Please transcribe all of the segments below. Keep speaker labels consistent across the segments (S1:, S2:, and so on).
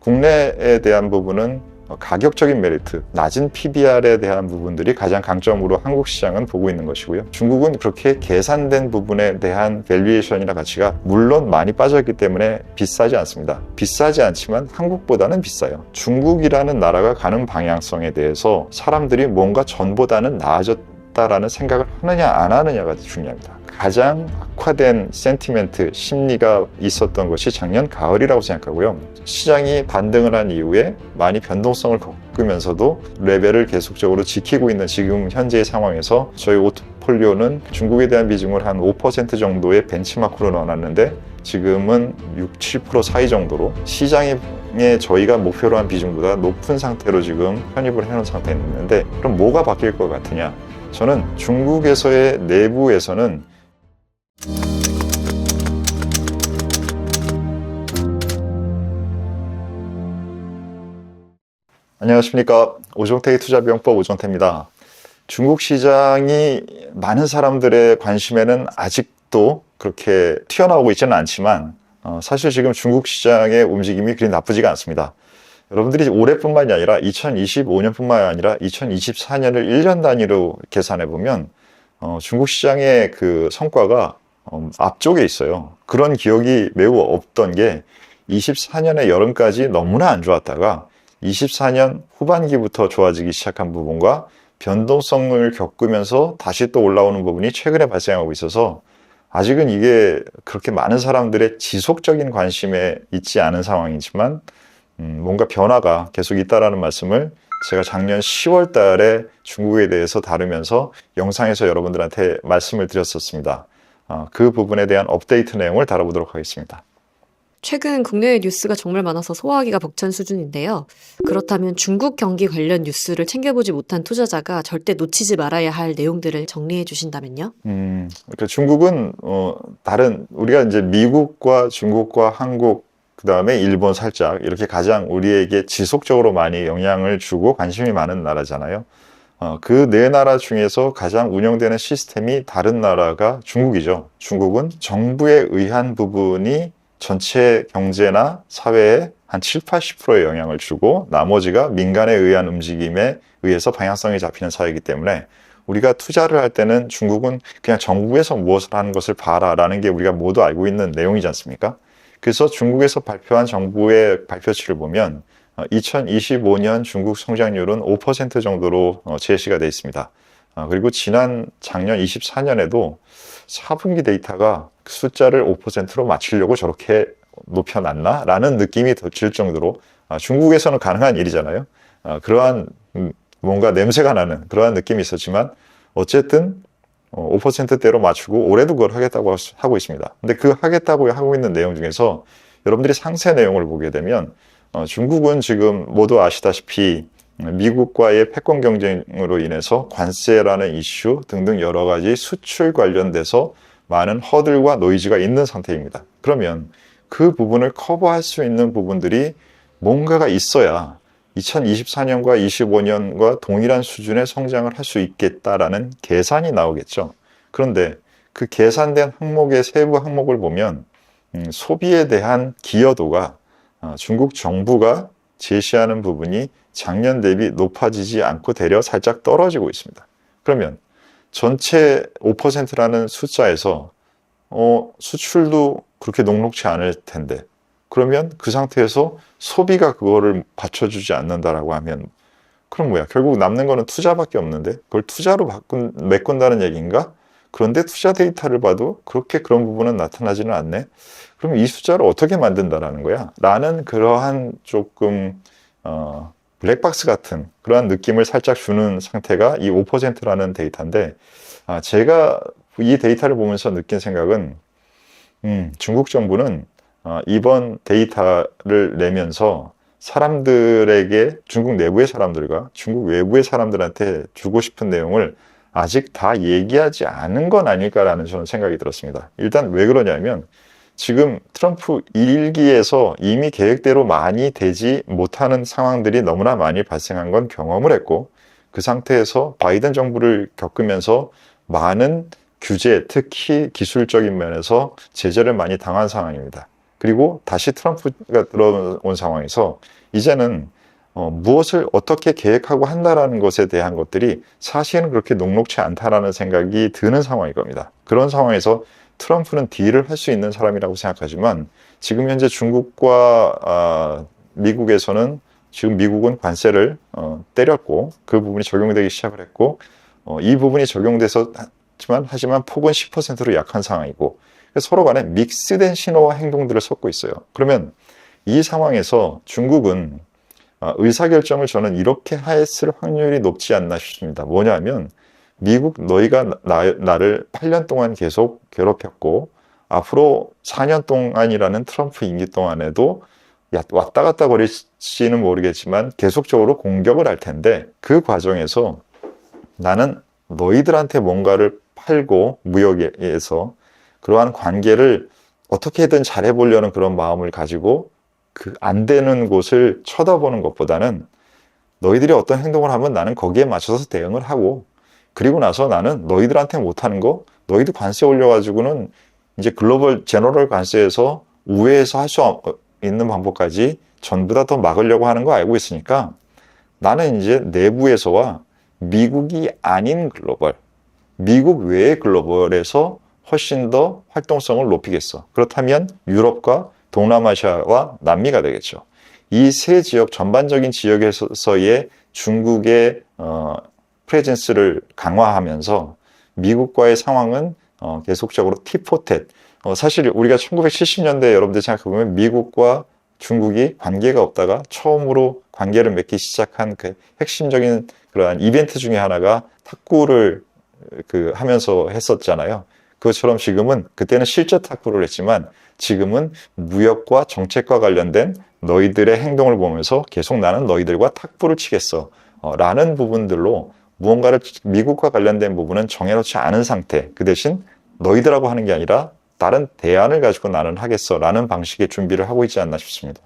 S1: 국내에 대한 부분은 가격적인 메리트, 낮은 PBR에 대한 부분들이 가장 강점으로 한국 시장은 보고 있는 것이고요. 중국은 그렇게 계산된 부분에 대한 밸류에이션이나 가치가 물론 많이 빠졌기 때문에 비싸지 않습니다. 비싸지 않지만 한국보다는 비싸요. 중국이라는 나라가 가는 방향성에 대해서 사람들이 뭔가 전보다는 나아졌다라는 생각을 하느냐 안 하느냐가 중요합니다. 가장 악화된 센티멘트, 심리가 있었던 것이 작년 가을이라고 생각하고요. 시장이 반등을 한 이후에 많이 변동성을 겪으면서도 레벨을 계속적으로 지키고 있는 지금 현재의 상황에서 저희 오토폴리오는 중국에 대한 비중을 한 5% 정도의 벤치마크로 넣어놨는데 지금은 6, 7% 사이 정도로 시장에 저희가 목표로 한 비중보다 높은 상태로 지금 편입을 해놓은 상태에 있는데, 그럼 뭐가 바뀔 것 같으냐? 저는 중국에서의 내부에서는 안녕하십니까. 오종태의 투자비용법 오종태입니다. 중국 시장이 많은 사람들의 관심에는 아직도 그렇게 튀어나오고 있지는 않지만 사실 지금 중국 시장의 움직임이 그리 나쁘지가 않습니다. 여러분들이 올해뿐만이 아니라 2025년뿐만이 아니라 2024년을 1년 단위로 계산해 보면 중국 시장의 그 성과가 앞쪽에 있어요. 그런 기억이 매우 없던 게 24년의 여름까지 너무나 안 좋았다가 24년 후반기부터 좋아지기 시작한 부분과 변동성을 겪으면서 다시 또 올라오는 부분이 최근에 발생하고 있어서 아직은 이게 그렇게 많은 사람들의 지속적인 관심에 있지 않은 상황이지만 뭔가 변화가 계속 있다라는 말씀을 제가 작년 10월 달에 중국에 대해서 다루면서 영상에서 여러분들한테 말씀을 드렸었습니다. 그 부분에 대한 업데이트 내용을 다뤄보도록 하겠습니다.
S2: 최근 국내외 뉴스가 정말 많아서 소화하기가 벅찬 수준인데요. 그렇다면 중국 경기 관련 뉴스를 챙겨보지 못한 투자자가 절대 놓치지 말아야 할 내용들을 정리해 주신다면요?
S1: 그러니까 중국은 다른 우리가 이제 미국과 중국과 한국 그다음에 일본 살짝 이렇게 가장 우리에게 지속적으로 많이 영향을 주고 관심이 많은 나라잖아요. 그 네 나라 중에서 가장 운영되는 시스템이 다른 나라가 중국이죠. 중국은 정부에 의한 부분이 전체 경제나 사회에 한 7, 80%의 영향을 주고 나머지가 민간에 의한 움직임에 의해서 방향성이 잡히는 사회이기 때문에 우리가 투자를 할 때는 중국은 그냥 정부에서 무엇을 하는 것을 봐라라는 게 우리가 모두 알고 있는 내용이지 않습니까? 그래서 중국에서 발표한 정부의 발표치를 보면 2025년 중국 성장률은 5% 정도로 제시가 되어 있습니다. 그리고 작년 24년에도 4분기 데이터가 숫자를 5%로 맞추려고 저렇게 높여놨나? 라는 느낌이 들 정도로 중국에서는 가능한 일이잖아요. 그러한 뭔가 냄새가 나는 그러한 느낌이 있었지만 어쨌든 5%대로 맞추고 올해도 그걸 하겠다고 하고 있습니다. 근데 그 하겠다고 하고 있는 내용 중에서 여러분들이 상세 내용을 보게 되면 중국은 지금 모두 아시다시피 미국과의 패권 경쟁으로 인해서 관세라는 이슈 등등 여러 가지 수출 관련돼서 많은 허들과 노이즈가 있는 상태입니다. 그러면 그 부분을 커버할 수 있는 부분들이 뭔가가 있어야 2024년과 25년과 동일한 수준의 성장을 할 수 있겠다라는 계산이 나오겠죠. 그런데 그 계산된 항목의 세부 항목을 보면 소비에 대한 기여도가 중국 정부가 제시하는 부분이 작년 대비 높아지지 않고 되려 살짝 떨어지고 있습니다. 그러면 전체 5%라는 숫자에서 수출도 그렇게 녹록지 않을 텐데 그러면 그 상태에서 소비가 그거를 받쳐주지 않는다라고 하면 그럼 뭐야? 결국 남는 거는 투자밖에 없는데 그걸 투자로 메꾼다는 얘기인가? 그런데 투자 데이터를 봐도 그렇게 그런 부분은 나타나지는 않네. 그럼 이 숫자를 어떻게 만든다라는 거야? 라는 그러한 조금 블랙박스 같은 그러한 느낌을 살짝 주는 상태가 이 5%라는 데이터인데 제가 이 데이터를 보면서 느낀 생각은 중국 정부는 이번 데이터를 내면서 사람들에게 중국 내부의 사람들과 중국 외부의 사람들한테 주고 싶은 내용을 아직 다 얘기하지 않은 건 아닐까라는 저는 생각이 들었습니다. 일단 왜 그러냐면 지금 트럼프 1기에서 이미 계획대로 많이 되지 못하는 상황들이 너무나 많이 발생한 건 경험을 했고 그 상태에서 바이든 정부를 겪으면서 많은 규제, 특히 기술적인 면에서 제재를 많이 당한 상황입니다. 그리고 다시 트럼프가 들어온 상황에서 이제는 무엇을 어떻게 계획하고 한다라는 것에 대한 것들이 사실은 그렇게 녹록치 않다라는 생각이 드는 상황일 겁니다. 그런 상황에서 트럼프는 딜을 할 수 있는 사람이라고 생각하지만 지금 현재 중국과 미국에서는 지금 미국은 관세를 때렸고 그 부분이 적용되기 시작을 했고 이 부분이 적용돼서 하지만 폭은 10%로 약한 상황이고 서로 간에 믹스된 신호와 행동들을 섞고 있어요. 그러면 이 상황에서 중국은 의사결정을 저는 이렇게 했을 확률이 높지 않나 싶습니다. 뭐냐면 미국 너희가 나를 8년 동안 계속 괴롭혔고 앞으로 4년 동안이라는 트럼프 임기 동안에도 왔다 갔다 거릴지는 모르겠지만 계속적으로 공격을 할 텐데 그 과정에서 나는 너희들한테 뭔가를 팔고 무역에서 그러한 관계를 어떻게든 잘해보려는 그런 마음을 가지고 그 안 되는 곳을 쳐다보는 것보다는 너희들이 어떤 행동을 하면 나는 거기에 맞춰서 대응을 하고 그리고 나서 나는 너희들한테 못하는 거 너희들 관세 올려가지고는 이제 글로벌 제너럴 관세에서 우회해서 할 수 있는 방법까지 전부 다 더 막으려고 하는 거 알고 있으니까 나는 이제 내부에서와 미국이 아닌 글로벌, 미국 외의 글로벌에서 훨씬 더 활동성을 높이겠어. 그렇다면 유럽과 동남아시아와 남미가 되겠죠. 이 세 지역, 전반적인 지역에서의 중국의 프레젠스를 강화하면서 미국과의 상황은 계속적으로 티포텟. 사실 우리가 1970년대 여러분들 생각해보면 미국과 중국이 관계가 없다가 처음으로 관계를 맺기 시작한 그 핵심적인 그러한 이벤트 중에 하나가 탁구를 하면서 했었잖아요. 그것처럼 지금은 그때는 실제 탁구를 했지만 지금은 무역과 정책과 관련된 너희들의 행동을 보면서 계속 나는 너희들과 탁구를 치겠어 라는 부분들로 무언가를 미국과 관련된 부분은 정해놓지 않은 상태, 그 대신 너희들하고 하는 게 아니라 다른 대안을 가지고 나는 하겠어 라는 방식의 준비를 하고 있지 않나 싶습니다.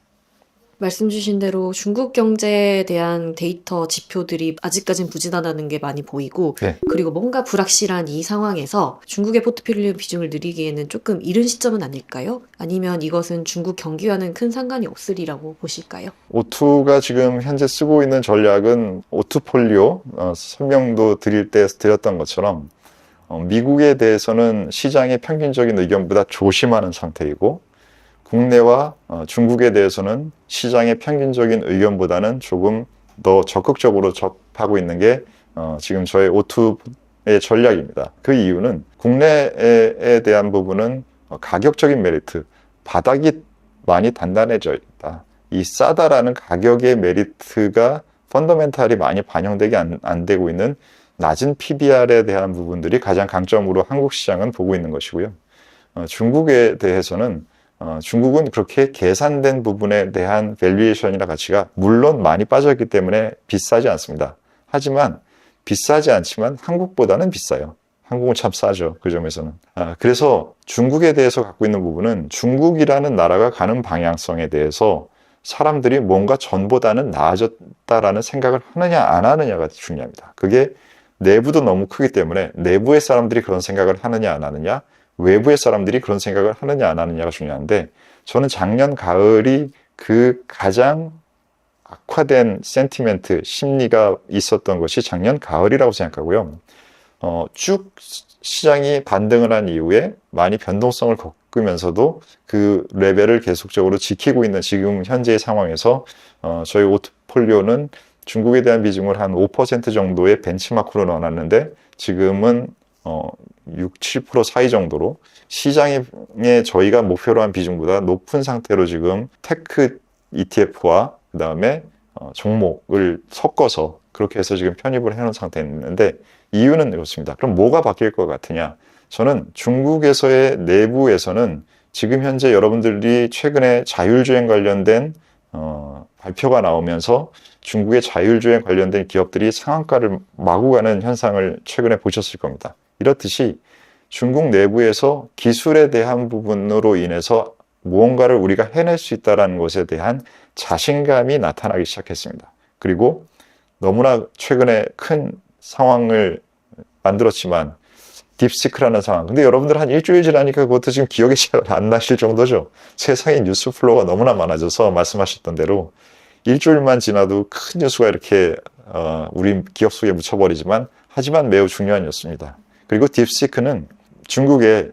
S2: 말씀 주신 대로 중국 경제에 대한 데이터 지표들이 아직까진 부진하다는 게 많이 보이고
S1: 네.
S2: 그리고 뭔가 불확실한 이 상황에서 중국의 포트폴리오 비중을 늘리기에는 조금 이른 시점은 아닐까요? 아니면 이것은 중국 경기와는 큰 상관이 없으리라고 보실까요?
S1: 오투가 지금 현재 쓰고 있는 전략은 오투폴리오 설명도 드릴 때 드렸던 것처럼 미국에 대해서는 시장의 평균적인 의견보다 조심하는 상태이고 국내와 중국에 대해서는 시장의 평균적인 의견보다는 조금 더 적극적으로 접하고 있는 게 지금 저의 오투의 전략입니다. 그 이유는 국내에 대한 부분은 가격적인 메리트, 바닥이 많이 단단해져 있다. 이 싸다라는 가격의 메리트가 펀더멘탈이 많이 반영되게 안 되고 있는 낮은 PBR에 대한 부분들이 가장 강점으로 한국 시장은 보고 있는 것이고요. 중국에 대해서는 중국은 그렇게 계산된 부분에 대한 밸류에이션이나 가치가 물론 많이 빠졌기 때문에 비싸지 않습니다. 하지만 비싸지 않지만 한국보다는 비싸요. 한국은 참 싸죠. 그 점에서는. 그래서 중국에 대해서 갖고 있는 부분은 중국이라는 나라가 가는 방향성에 대해서 사람들이 뭔가 전보다는 나아졌다라는 생각을 하느냐 안 하느냐가 중요합니다. 그게 내부도 너무 크기 때문에 내부의 사람들이 그런 생각을 하느냐 안 하느냐, 외부의 사람들이 그런 생각을 하느냐 안 하느냐가 중요한데 저는 작년 가을이 그 가장 악화된 센티멘트, 심리가 있었던 것이 작년 가을이라고 생각하고요. 쭉 시장이 반등을 한 이후에 많이 변동성을 겪으면서도 그 레벨을 계속적으로 지키고 있는 지금 현재의 상황에서 저희 오토폴리오는 중국에 대한 비중을 한 5% 정도의 벤치마크로 넣어놨는데 지금은 6, 7% 사이 정도로 시장에 저희가 목표로 한 비중보다 높은 상태로 지금 테크 ETF와 그 다음에 종목을 섞어서 그렇게 해서 지금 편입을 해놓은 상태였는데 이유는 이렇습니다. 그럼 뭐가 바뀔 것 같으냐? 저는 중국에서의 내부에서는 지금 현재 여러분들이 최근에 자율주행 관련된 발표가 나오면서 중국의 자율주행 관련된 기업들이 상한가를 마구 가는 현상을 최근에 보셨을 겁니다. 이렇듯이 중국 내부에서 기술에 대한 부분으로 인해서 무언가를 우리가 해낼 수 있다는 것에 대한 자신감이 나타나기 시작했습니다. 그리고 너무나 최근에 큰 상황을 만들었지만 딥시크라는 상황. 근데 여러분들 한 일주일 지나니까 그것도 지금 기억이 잘 안 나실 정도죠. 세상에 뉴스 플로우가 너무나 많아져서 말씀하셨던 대로 일주일만 지나도 큰 뉴스가 이렇게 우리 기억 속에 묻혀버리지만 하지만 매우 중요한 뉴스입니다. 그리고 딥시크는 중국에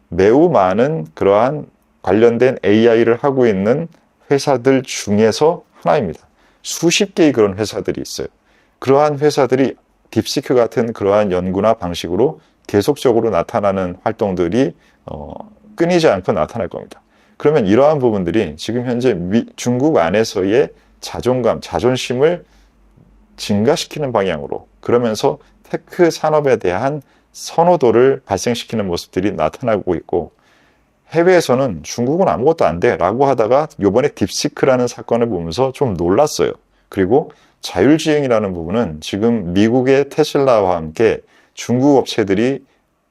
S1: 매우 많은 그러한 관련된 AI를 하고 있는 회사들 중에서 하나입니다. 수십 개의 그런 회사들이 있어요. 그러한 회사들이 딥시크 같은 그러한 연구나 방식으로 계속적으로 나타나는 활동들이 끊이지 않고 나타날 겁니다. 그러면 이러한 부분들이 지금 현재 중국 안에서의 자존감, 자존심을 증가시키는 방향으로, 그러면서 테크 산업에 대한 선호도를 발생시키는 모습들이 나타나고 있고, 해외에서는 중국은 아무것도 안 돼 라고 하다가 이번에 딥시크라는 사건을 보면서 좀 놀랐어요. 그리고 자율주행이라는 부분은 지금 미국의 테슬라와 함께 중국 업체들이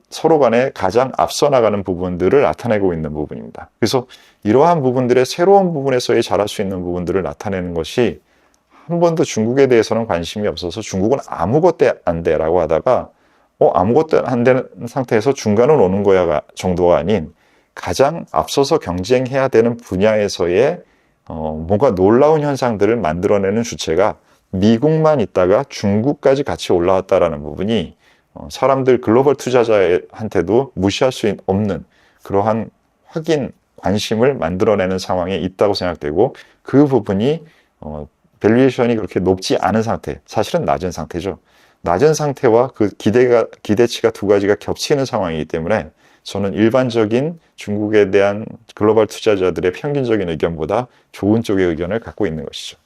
S1: 서로 간에 가장 앞서 나가는 부분들을 나타내고 있는 부분입니다. 그래서 이러한 부분들의 새로운 부분에서의 잘할 수 있는 부분들을 나타내는 것이, 한 번도 중국에 대해서는 관심이 없어서 중국은 아무것도 안 돼 라고 하다가 아무것도 안 되는 상태에서 중간은 오는 거야 정도가 아닌, 가장 앞서서 경쟁해야 되는 분야에서의 뭔가 놀라운 현상들을 만들어내는 주체가 미국만 있다가 중국까지 같이 올라왔다라는 부분이 사람들, 글로벌 투자자한테도 무시할 수 없는 그러한 확인, 관심을 만들어내는 상황에 있다고 생각되고, 그 부분이 밸류에이션이 그렇게 높지 않은 상태, 사실은 낮은 상태죠. 낮은 상태와 그 기대치가 두 가지가 겹치는 상황이기 때문에 저는 일반적인 중국에 대한 글로벌 투자자들의 평균적인 의견보다 좋은 쪽의 의견을 갖고 있는 것이죠.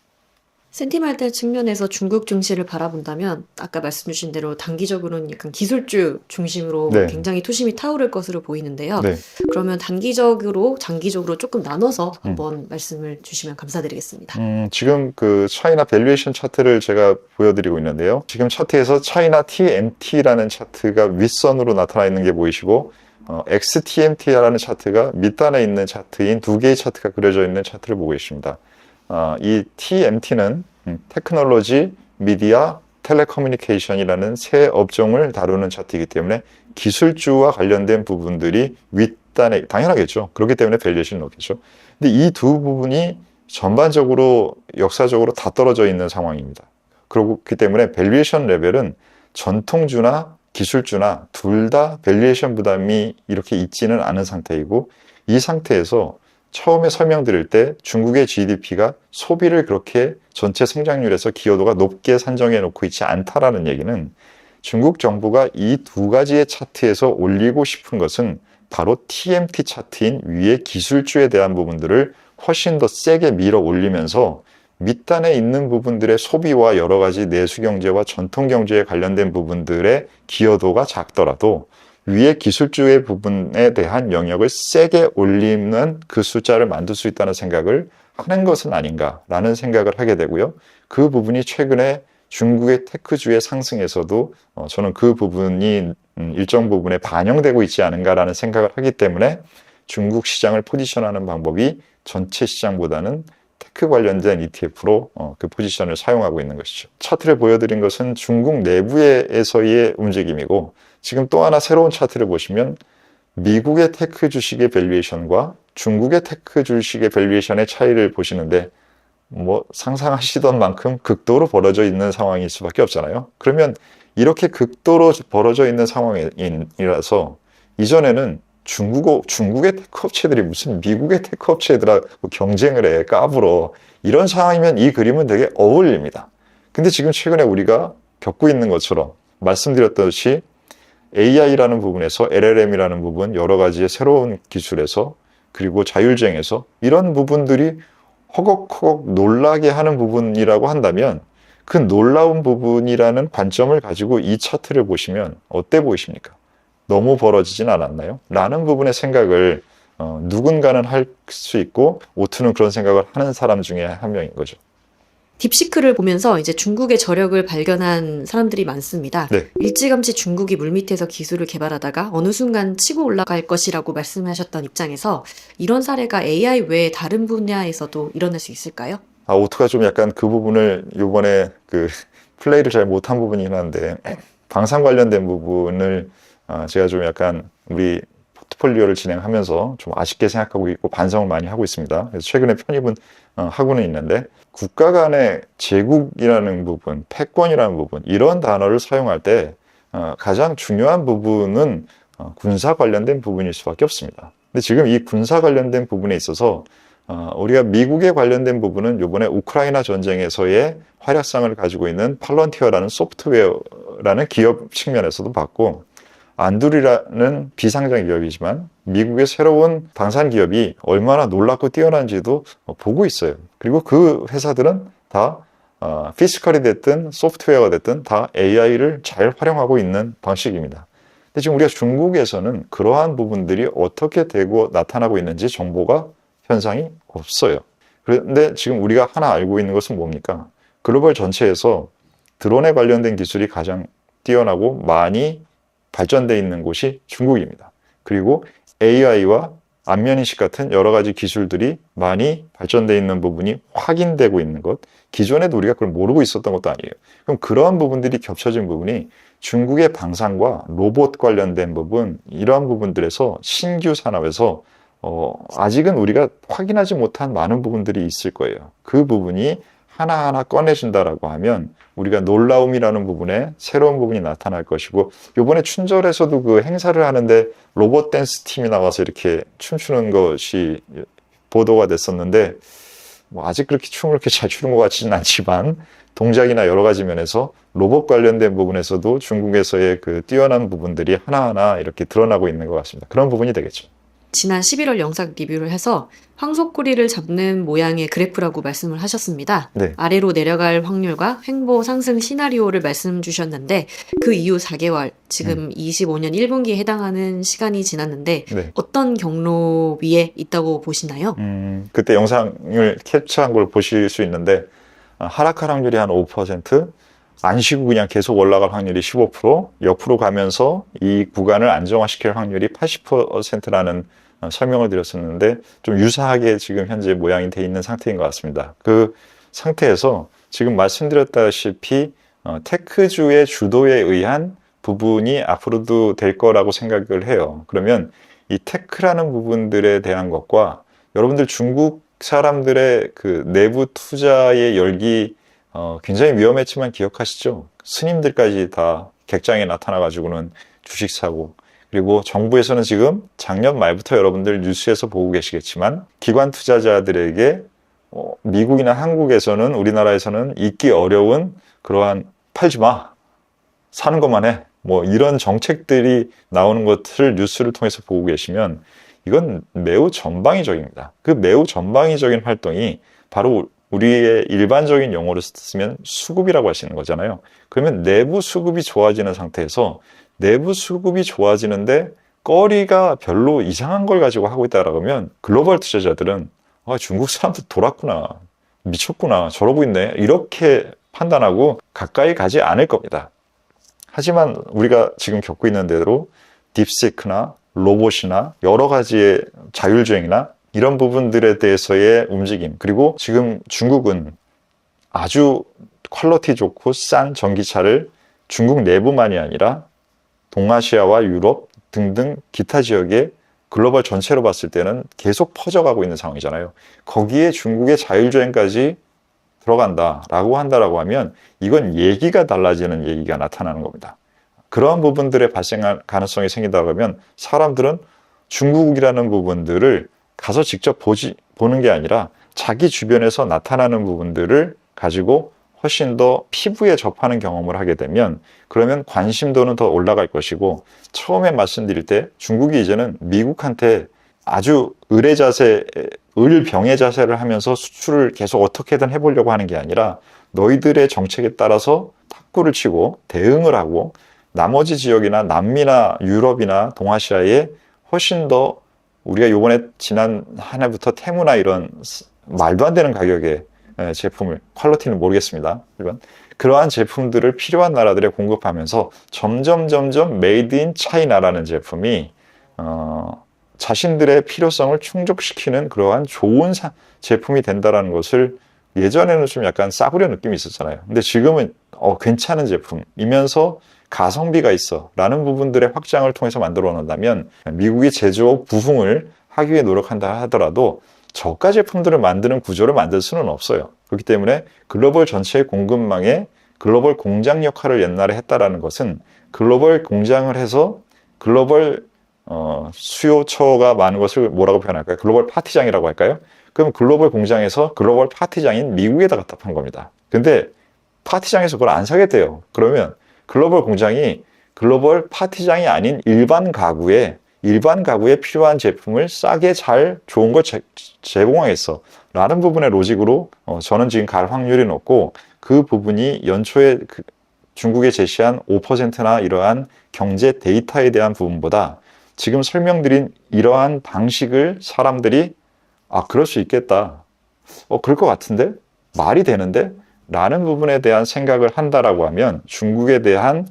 S2: 센티멘탈 측면에서 중국 증시를 바라본다면 아까 말씀 주신 대로 단기적으로는 약간 기술주 중심으로
S1: 네.
S2: 굉장히 투심이 타오를 것으로 보이는데요.
S1: 네.
S2: 그러면 단기적으로, 장기적으로 조금 나눠서 한번 말씀을 주시면 감사드리겠습니다.
S1: 지금 그 차이나 밸류에이션 차트를 제가 보여드리고 있는데요. 지금 차트에서 차이나 TMT라는 차트가 윗선으로 나타나 있는 게 보이시고, XTMT라는 차트가 밑단에 있는 차트인 두 개의 차트가 그려져 있는 차트를 보고 계십니다. 이 TMT는 테크놀로지, 미디어, 텔레커뮤니케이션이라는 세 업종을 다루는 차트이기 때문에 기술주와 관련된 부분들이 윗단에, 당연하겠죠. 그렇기 때문에 밸류에이션이 높겠죠. 근데 이 두 부분이 전반적으로 역사적으로 다 떨어져 있는 상황입니다. 그렇기 때문에 밸류에이션 레벨은 전통주나 기술주나 둘 다 밸류에이션 부담이 이렇게 있지는 않은 상태이고, 이 상태에서 처음에 설명드릴 때 중국의 GDP가 소비를 그렇게 전체 성장률에서 기여도가 높게 산정해 놓고 있지 않다라는 얘기는, 중국 정부가 이 두 가지의 차트에서 올리고 싶은 것은 바로 TMT 차트인 위의 기술주에 대한 부분들을 훨씬 더 세게 밀어 올리면서 밑단에 있는 부분들의 소비와 여러 가지 내수 경제와 전통 경제에 관련된 부분들의 기여도가 작더라도 위의 기술주의 부분에 대한 영역을 세게 올리는 그 숫자를 만들 수 있다는 생각을 하는 것은 아닌가라는 생각을 하게 되고요. 그 부분이 최근에 중국의 테크주의 상승에서도 저는 그 부분이 일정 부분에 반영되고 있지 않은가라는 생각을 하기 때문에 중국 시장을 포지션하는 방법이 전체 시장보다는 테크 관련된 ETF로 그 포지션을 사용하고 있는 것이죠. 차트를 보여드린 것은 중국 내부에서의 움직임이고, 지금 또 하나 새로운 차트를 보시면 미국의 테크 주식의 밸류에이션과 중국의 테크 주식의 밸류에이션의 차이를 보시는데, 상상하시던 만큼 극도로 벌어져 있는 상황일 수밖에 없잖아요. 그러면 이렇게 극도로 벌어져 있는 상황이라서 이전에는 중국의 테크 업체들이 무슨 미국의 테크 업체들하고 경쟁을 해, 까불어. 이런 상황이면 이 그림은 되게 어울립니다. 근데 지금 최근에 우리가 겪고 있는 것처럼 말씀드렸듯이 AI라는 부분에서, LLM이라는 부분, 여러 가지의 새로운 기술에서, 그리고 자율주행에서 이런 부분들이 허걱허걱 놀라게 하는 부분이라고 한다면, 그 놀라운 부분이라는 관점을 가지고 이 차트를 보시면 어때 보이십니까? 너무 벌어지진 않았나요? 라는 부분의 생각을 누군가는 할 수 있고, 오투는 그런 생각을 하는 사람 중에 한 명인 거죠.
S2: 딥시크를 보면서 이제 중국의 저력을 발견한 사람들이 많습니다.
S1: 네.
S2: 일찌감치 중국이 물밑에서 기술을 개발하다가 어느 순간 치고 올라갈 것이라고 말씀하셨던 입장에서 이런 사례가 AI 외에 다른 분야에서도 일어날 수 있을까요?
S1: 오투가 좀 약간 그 부분을 요번에 플레이를 잘 못한 부분이긴 한데, 방산 관련된 부분을 제가 좀 약간 우리 포트폴리오를 진행하면서 좀 아쉽게 생각하고 있고 반성을 많이 하고 있습니다. 그래서 최근에 편입은 하고는 있는데 국가 간의 제국이라는 부분, 패권이라는 부분 이런 단어를 사용할 때 가장 중요한 부분은 군사 관련된 부분일 수밖에 없습니다. 근데 지금 이 군사 관련된 부분에 있어서 우리가 미국에 관련된 부분은 이번에 우크라이나 전쟁에서의 활약상을 가지고 있는 팔런티어라는 소프트웨어라는 기업 측면에서도 봤고 안두리라는 비상장 기업이지만 미국의 새로운 방산 기업이 얼마나 놀랍고 뛰어난지도 보고 있어요. 그리고 그 회사들은 다 피지컬이 됐든 소프트웨어가 됐든 다 AI를 잘 활용하고 있는 방식입니다. 근데 지금 우리가 중국에서는 그러한 부분들이 어떻게 되고 나타나고 있는지 정보가 현상이 없어요. 그런데 지금 우리가 하나 알고 있는 것은 뭡니까? 글로벌 전체에서 드론에 관련된 기술이 가장 뛰어나고 많이 발전되어 있는 곳이 중국입니다. 그리고 AI와 안면인식 같은 여러 가지 기술들이 많이 발전되어 있는 부분이 확인되고 있는 것. 기존에도 우리가 그걸 모르고 있었던 것도 아니에요. 그럼 그러한 부분들이 겹쳐진 부분이 중국의 방산과 로봇 관련된 부분, 이러한 부분들에서 신규 산업에서 아직은 우리가 확인하지 못한 많은 부분들이 있을 거예요. 그 부분이 하나하나 꺼내준다라고 하면 우리가 놀라움이라는 부분에 새로운 부분이 나타날 것이고 이번에 춘절에서도 그 행사를 하는데 로봇 댄스 팀이 나와서 이렇게 춤추는 것이 보도가 됐었는데 뭐 아직 그렇게 춤을 그렇게 잘 추는 것 같지는 않지만 동작이나 여러 가지 면에서 로봇 관련된 부분에서도 중국에서의 그 뛰어난 부분들이 하나하나 이렇게 드러나고 있는 것 같습니다. 그런 부분이 되겠죠.
S2: 지난 11월 영상 리뷰를 해서 황소꼬리를 잡는 모양의 그래프라고 말씀을 하셨습니다.
S1: 네.
S2: 아래로 내려갈 확률과 횡보 상승 시나리오를 말씀 주셨는데 그 이후 4개월, 지금 25년 1분기에 해당하는 시간이 지났는데
S1: 네.
S2: 어떤 경로 위에 있다고 보시나요?
S1: 그때 영상을 캡처한 걸 보실 수 있는데 하락할 확률이 한 5%, 안 쉬고 그냥 계속 올라갈 확률이 15%, 옆으로 가면서 이 구간을 안정화시킬 확률이 80%라는 설명을 드렸었는데 좀 유사하게 지금 현재 모양이 돼 있는 상태인 것 같습니다. 그 상태에서 지금 말씀드렸다시피 테크주의 주도에 의한 부분이 앞으로도 될 거라고 생각을 해요. 그러면 이 테크라는 부분들에 대한 것과 여러분들 중국 사람들의 그 내부 투자의 열기 굉장히 위험했지만 기억하시죠? 스님들까지 다 객장에 나타나가지고는 주식 사고, 그리고 정부에서는 지금 작년 말부터 여러분들 뉴스에서 보고 계시겠지만 기관 투자자들에게 미국이나 한국에서는 우리나라에서는 있기 어려운 그러한 팔지 마, 사는 것만 해, 뭐 이런 정책들이 나오는 것을 뉴스를 통해서 보고 계시면 이건 매우 전방위적입니다. 그 매우 전방위적인 활동이 바로 우리의 일반적인 용어로 쓰면 수급이라고 할 수 있는 거잖아요. 그러면 내부 수급이 좋아지는 상태에서 내부 수급이 좋아지는데 거리가 별로 이상한 걸 가지고 하고 있다라고 하면 글로벌 투자자들은 중국 사람들 돌았구나, 미쳤구나, 저러고 있네, 이렇게 판단하고 가까이 가지 않을 겁니다. 하지만 우리가 지금 겪고 있는 대로 딥시크나 로봇이나 여러 가지의 자율주행이나 이런 부분들에 대해서의 움직임, 그리고 지금 중국은 아주 퀄리티 좋고 싼 전기차를 중국 내부만이 아니라 동아시아와 유럽 등등 기타 지역에 글로벌 전체로 봤을 때는 계속 퍼져가고 있는 상황이잖아요. 거기에 중국의 자율주행까지 들어간다라고 한다라고 하면 이건 얘기가 달라지는 얘기가 나타나는 겁니다. 그러한 부분들의 발생할 가능성이 생긴다고 하면 사람들은 중국이라는 부분들을 가서 직접 보는 게 아니라 자기 주변에서 나타나는 부분들을 가지고 훨씬 더 피부에 접하는 경험을 하게 되면 그러면 관심도는 더 올라갈 것이고, 처음에 말씀드릴 때 중국이 이제는 미국한테 아주 을병의 자세를 하면서 수출을 계속 어떻게든 해보려고 하는 게 아니라 너희들의 정책에 따라서 탁구를 치고 대응을 하고 나머지 지역이나 남미나 유럽이나 동아시아에 훨씬 더 우리가 요번에 지난 한 해부터 테무나 이런 말도 안 되는 가격의 제품을, 퀄리티는 모르겠습니다. 그러한 제품들을 필요한 나라들에 공급하면서 점점 메이드 인 차이나라는 제품이 자신들의 필요성을 충족시키는 그러한 좋은 제품이 된다라는 것을 예전에는 좀 약간 싸구려 느낌이 있었잖아요. 근데 지금은 괜찮은 제품이면서 가성비가 있어 라는 부분들의 확장을 통해서 만들어 놓는다면 미국이 제조업 부흥을 하기 위해 노력한다 하더라도 저가 제품들을 만드는 구조를 만들 수는 없어요. 그렇기 때문에 글로벌 전체의 공급망에 글로벌 공장 역할을 옛날에 했다라는 것은 글로벌 공장을 해서 글로벌 수요처가 많은 것을 뭐라고 표현할까요? 글로벌 파티장이라고 할까요? 그럼 글로벌 공장에서 글로벌 파티장인 미국에다 갖다 판 겁니다. 근데 파티장에서 그걸 안 사겠대요. 그러면 글로벌 공장이 글로벌 파티장이 아닌 일반 가구에 필요한 제품을 싸게 잘 좋은 걸 제공하겠어 라는 부분의 로직으로 저는 지금 갈 확률이 높고, 그 부분이 연초에 중국에 제시한 5%나 이러한 경제 데이터에 대한 부분보다 지금 설명드린 이러한 방식을 사람들이 그럴 수 있겠다, 그럴 것 같은데, 말이 되는데 라는 부분에 대한 생각을 한다라고 하면 중국에 대한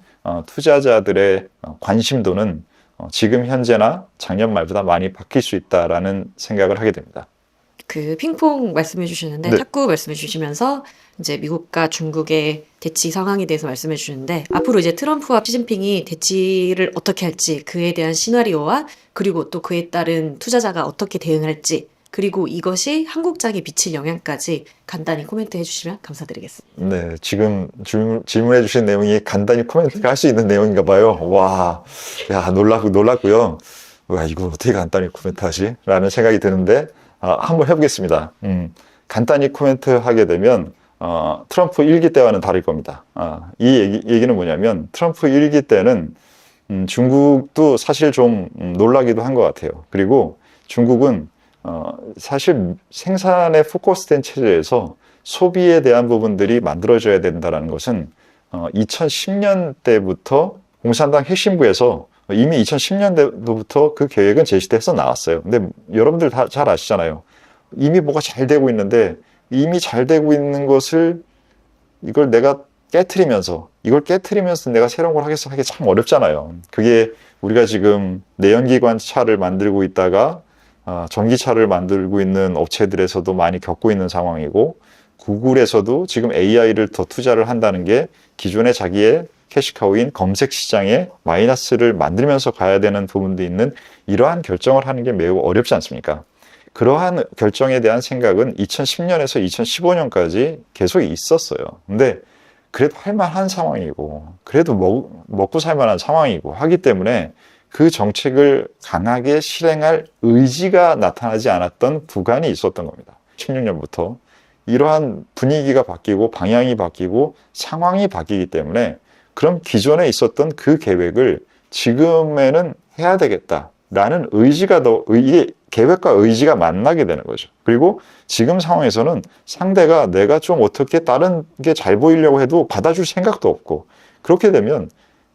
S1: 투자자들의 관심도는 지금 현재나 작년 말보다 많이 바뀔 수 있다라는 생각을 하게 됩니다.
S2: 그 핑퐁 말씀해 주시는데
S1: 네.
S2: 탁구 말씀해 주시면서 이제 미국과 중국의 대치 상황에 대해서 말씀해 주시는데, 앞으로 이제 트럼프와 시진핑이 대치를 어떻게 할지, 그에 대한 시나리오와 그리고 또 그에 따른 투자자가 어떻게 대응할지, 그리고 이것이 한국장에 미칠 영향까지 간단히 코멘트 해주시면 감사드리겠습니다.
S1: 네, 지금 질문해 주신 내용이 간단히 코멘트를 할 수 있는 내용인가 봐요. 와, 야, 놀랐고요. 와, 이거 어떻게 간단히 코멘트 하지? 라는 생각이 드는데, 한번 해보겠습니다. 간단히 코멘트 하게 되면, 트럼프 1기 때와는 다를 겁니다. 이 얘기는 뭐냐면, 트럼프 1기 때는, 중국도 사실 좀 놀라기도 한 것 같아요. 그리고 중국은 사실 생산에 포커스된 체제에서 소비에 대한 부분들이 만들어져야 된다는 것은 2010년 때부터 공산당 핵심부에서 이미 2010년대부터 그 계획은 제시돼서 나왔어요. 근데 여러분들 다 잘 아시잖아요. 이미 뭐가 잘 되고 있는데, 이미 잘 되고 있는 것을 이걸 내가 깨트리면서 내가 새로운 걸 하기 참 어렵잖아요. 그게 우리가 지금 내연기관 차를 만들고 있다가 전기차를 만들고 있는 업체들에서도 많이 겪고 있는 상황이고, 구글에서도 지금 AI를 더 투자를 한다는 게 기존의 자기의 캐시카우인 검색 시장에 마이너스를 만들면서 가야 되는 부분도 있는, 이러한 결정을 하는 게 매우 어렵지 않습니까? 그러한 결정에 대한 생각은 2010년에서 2015년까지 계속 있었어요. 근데 그래도 할만한 상황이고, 그래도 먹고 살만한 상황이고 하기 때문에 그 정책을 강하게 실행할 의지가 나타나지 않았던 구간이 있었던 겁니다. 16년부터 이러한 분위기가 바뀌고 방향이 바뀌고 상황이 바뀌기 때문에, 그럼 기존에 있었던 그 계획을 지금에는 해야 되겠다라는 이게 계획과 의지가 만나게 되는 거죠. 그리고 지금 상황에서는 상대가 내가 좀 어떻게 다른 게 잘 보이려고 해도 받아줄 생각도 없고, 그렇게 되면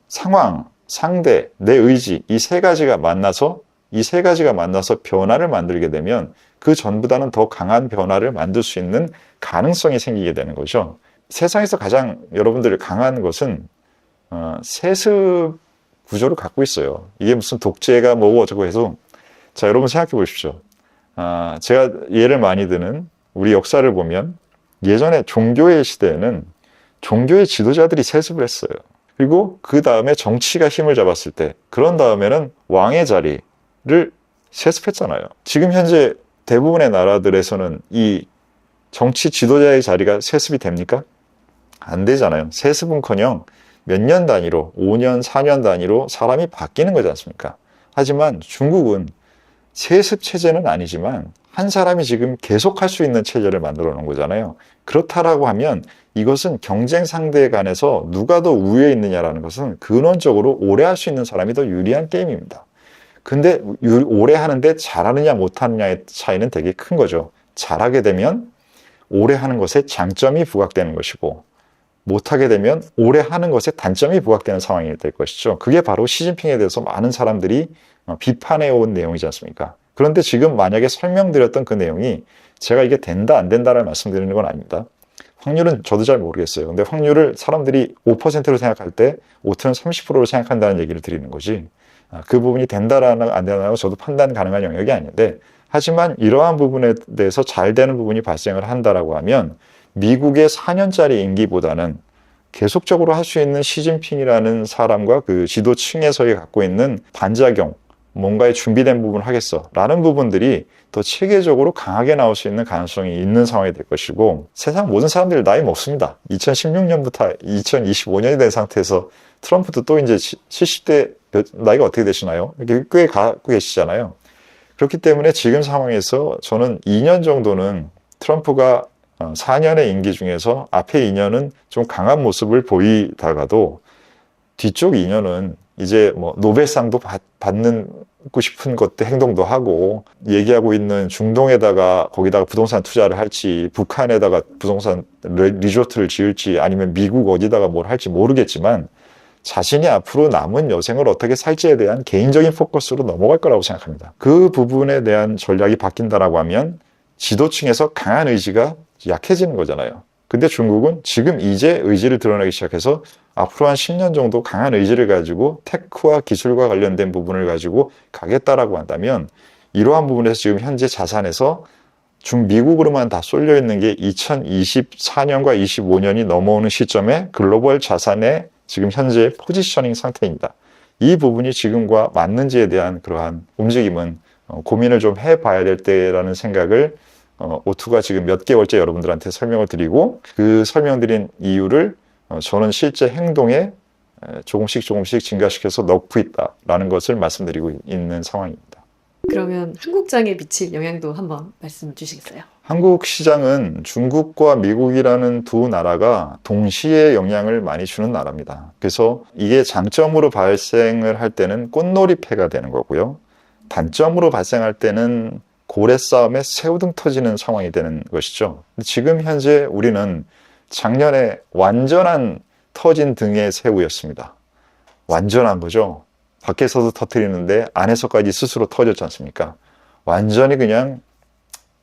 S1: 상황, 상대, 내 의지, 이 세 가지가 만나서 변화를 만들게 되면 그 전보다는 더 강한 변화를 만들 수 있는 가능성이 생기게 되는 거죠. 세상에서 가장 여러분들이 강한 것은 세습 구조를 갖고 있어요. 이게 무슨 독재가 뭐고 어쩌고 해서, 자, 여러분 생각해 보십시오. 제가 예를 많이 드는 우리 역사를 보면, 예전에 종교의 시대에는 종교의 지도자들이 세습을 했어요. 그리고 그 다음에 정치가 힘을 잡았을 때, 그런 다음에는 왕의 자리를 세습했잖아요. 지금 현재 대부분의 나라들에서는 이 정치 지도자의 자리가 세습이 됩니까? 안 되잖아요. 세습은커녕 몇 년 단위로, 5년, 4년 단위로 사람이 바뀌는 거지 않습니까? 하지만 중국은 세습 체제는 아니지만 한 사람이 지금 계속 할 수 있는 체제를 만들어 놓은 거잖아요. 그렇다라고 하면 이것은 경쟁 상대 간에서 누가 더 우위에 있느냐라는 것은 근원적으로 오래 할 수 있는 사람이 더 유리한 게임입니다. 근데 오래 하는데 잘하느냐 못하느냐의 차이는 되게 큰 거죠. 잘하게 되면 오래 하는 것에 장점이 부각되는 것이고, 못하게 되면 오래 하는 것에 단점이 부각되는 상황이 될 것이죠. 그게 바로 시진핑에 대해서 많은 사람들이 비판해 온 내용이지 않습니까? 그런데 지금 만약에 설명드렸던 그 내용이 제가 이게 된다 안 된다를 말씀드리는 건 아닙니다. 확률은 저도 잘 모르겠어요. 근데 확률을 사람들이 5%로 생각할 때 오트는 30%로 생각한다는 얘기를 드리는 거지, 그 부분이 된다라나 안 된다라고 저도 판단 가능한 영역이 아닌데, 하지만 이러한 부분에 대해서 잘 되는 부분이 발생을 한다라고 하면 미국의 4년짜리 임기보다는 계속적으로 할 수 있는 시진핑이라는 사람과 그 지도층에서의 갖고 있는 반작용, 뭔가의 준비된 부분을 하겠어 라는 부분들이 더 체계적으로 강하게 나올 수 있는 가능성이 있는 상황이 될 것이고, 세상 모든 사람들이 나이 먹습니다. 2016년부터 2025년이 된 상태에서 트럼프도 또 이제 70대 나이가 어떻게 되시나요? 이렇게 꽤 갖고 계시잖아요. 그렇기 때문에 지금 상황에서 저는 2년 정도는 트럼프가 4년의 임기 중에서 앞에 2년은 좀 강한 모습을 보이다가도 뒤쪽 2년은 이제 뭐 노벨상도 받고 싶은 것도 행동도 하고, 얘기하고 있는 중동에다가 거기다가 부동산 투자를 할지, 북한에다가 부동산 리조트를 지을지, 아니면 미국 어디다가 뭘 할지 모르겠지만 자신이 앞으로 남은 여생을 어떻게 살지에 대한 개인적인 포커스로 넘어갈 거라고 생각합니다. 그 부분에 대한 전략이 바뀐다라고 하면 지도층에서 강한 의지가 약해지는 거잖아요. 근데 중국은 지금 이제 의지를 드러내기 시작해서 앞으로 한 10년 정도 강한 의지를 가지고 테크와 기술과 관련된 부분을 가지고 가겠다라고 한다면, 이러한 부분에서 지금 현재 자산에서 미국으로만 다 쏠려 있는 게 2024년과 25년이 넘어오는 시점에 글로벌 자산의 지금 현재 포지셔닝 상태입니다. 이 부분이 지금과 맞는지에 대한 그러한 움직임은 고민을 좀 해봐야 될 때라는 생각을 오투가 지금 몇 개월째 여러분들한테 설명을 드리고, 그 설명드린 이유를 저는 실제 행동에 조금씩 증가시켜서 넣고 있다라는 것을 말씀드리고 있는 상황입니다.
S2: 그러면 한국장에 미칠 영향도 한번 말씀 주시겠어요?
S1: 한국 시장은 중국과 미국이라는 두 나라가 동시에 영향을 많이 주는 나라입니다. 그래서 이게 장점으로 발생을 할 때는 꽃놀이패가 되는 거고요. 단점으로 발생할 때는 고래 싸움에 새우등 터지는 상황이 되는 것이죠. 지금 현재 우리는 작년에 완전한 터진 등의 새우였습니다. 완전한 거죠. 밖에서도 터뜨리는데 안에서까지 스스로 터졌지 않습니까? 완전히 그냥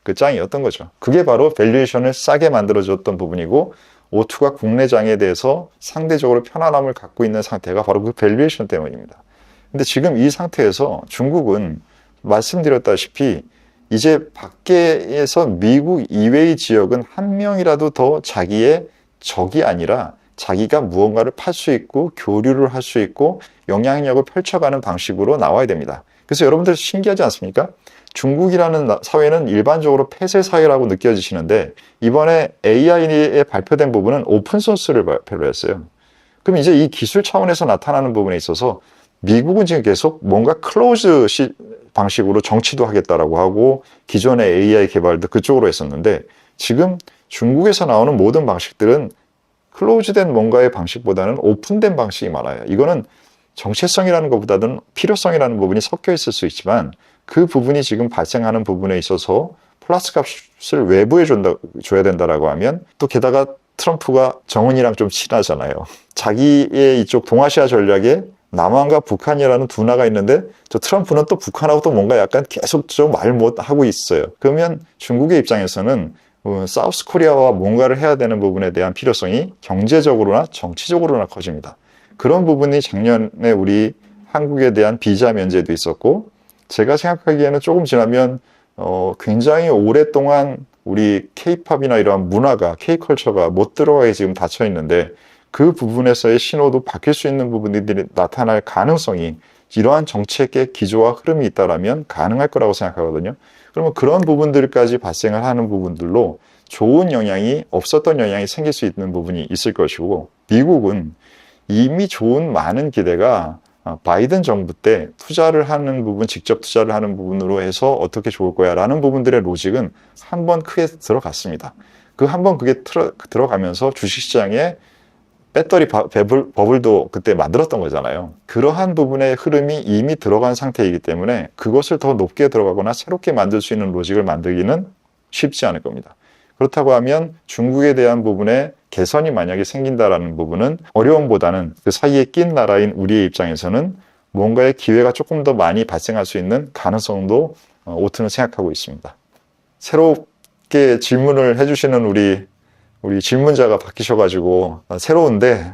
S1: 그 짱이었던 거죠. 그게 바로 밸류에이션을 싸게 만들어줬던 부분이고, 오투가 국내장에 대해서 상대적으로 편안함을 갖고 있는 상태가 바로 그 밸류에이션 때문입니다. 근데 지금 이 상태에서 중국은 말씀드렸다시피 이제 밖에서 미국 이외의 지역은 한 명이라도 더 자기의 적이 아니라 자기가 무언가를 팔 수 있고 교류를 할 수 있고 영향력을 펼쳐가는 방식으로 나와야 됩니다. 그래서 여러분들 신기하지 않습니까? 중국이라는 사회는 일반적으로 폐쇄 사회라고 느껴지시는데, 이번에 AI에 발표된 부분은 오픈소스를 발표를 했어요. 그럼 이제 이 기술 차원에서 나타나는 부분에 있어서 미국은 지금 계속 뭔가 클로즈 방식으로 정치도 하겠다라고 하고, 기존의 AI 개발도 그쪽으로 했었는데, 지금 중국에서 나오는 모든 방식들은 클로즈된 뭔가의 방식보다는 오픈된 방식이 많아요. 이거는 정체성이라는 것보다는 필요성이라는 부분이 섞여 있을 수 있지만, 그 부분이 지금 발생하는 부분에 있어서 플러스 값을 외부에 줘야 된다라고 하면, 또 게다가 트럼프가 정은이랑 좀 친하잖아요. 자기의 이쪽 동아시아 전략에 남한과 북한이라는 두 나라가 있는데, 저 트럼프는 또 북한하고 또 뭔가 약간 계속 좀 말 못하고 있어요. 그러면 중국의 입장에서는 사우스 코리아와 뭔가를 해야 되는 부분에 대한 필요성이 경제적으로나 정치적으로나 커집니다. 그런 부분이 작년에 우리 한국에 대한 비자 면제도 있었고, 제가 생각하기에는 조금 지나면 굉장히 오랫동안 우리 K-팝이나 이러한 문화가, K-컬처가 못 들어가게 지금 닫혀 있는데, 그 부분에서의 신호도 바뀔 수 있는 부분들이 나타날 가능성이, 이러한 정책의 기조와 흐름이 있다라면 가능할 거라고 생각하거든요. 그러면 그런 부분들까지 발생을 하는 부분들로 좋은 영향이, 없었던 영향이 생길 수 있는 부분이 있을 것이고, 미국은 이미 좋은 많은 기대가 바이든 정부 때 투자를 하는 부분, 직접 투자를 하는 부분으로 해서 어떻게 좋을 거야 라는 부분들의 로직은 한 번 크게 들어갔습니다. 그 한 번 그게 들어가면서 주식시장에 배터리 버블도 그때 만들었던 거잖아요. 그러한 부분의 흐름이 이미 들어간 상태이기 때문에 그것을 더 높게 들어가거나 새롭게 만들 수 있는 로직을 만들기는 쉽지 않을 겁니다. 그렇다고 하면 중국에 대한 부분에 개선이 만약에 생긴다라는 부분은 어려움보다는 그 사이에 낀 나라인 우리의 입장에서는 뭔가의 기회가 조금 더 많이 발생할 수 있는 가능성도 오트는 생각하고 있습니다. 새롭게 질문을 해주시는 우리 질문자가 바뀌셔가지고 새로운데,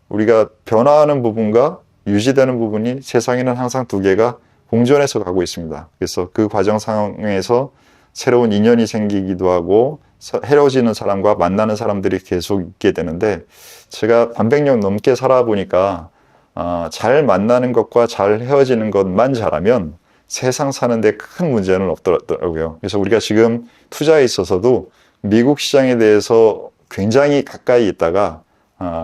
S1: 우리가 변화하는 부분과 유지되는 부분이 세상에는 항상 두 개가 공존해서 가고 있습니다. 그래서 그 과정 상황에서 새로운 인연이 생기기도 하고 헤어지는 사람과 만나는 사람들이 계속 있게 되는데, 제가 반백년 넘게 살아보니까 잘 만나는 것과 잘 헤어지는 것만 잘하면 세상 사는데 큰 문제는 없더라고요. 그래서 우리가 지금 투자에 있어서도 미국 시장에 대해서 굉장히 가까이 있다가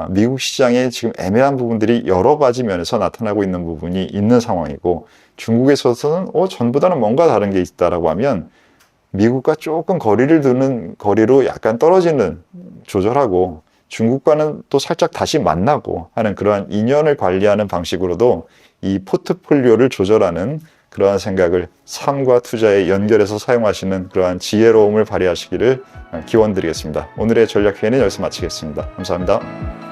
S1: 미국 시장에 지금 애매한 부분들이 여러 가지 면에서 나타나고 있는 부분이 있는 상황이고, 중국에 있어서는 전보다는 뭔가 다른 게 있다라고 하면 미국과 조금 거리를 두는 거리로 약간 떨어지는 조절하고, 중국과는 또 살짝 다시 만나고 하는 그러한 인연을 관리하는 방식으로도 이 포트폴리오를 조절하는 그러한 생각을 삶과 투자에 연결해서 사용하시는 그러한 지혜로움을 발휘하시기를 기원드리겠습니다. 오늘의 전략회의는 여기서 마치겠습니다. 감사합니다.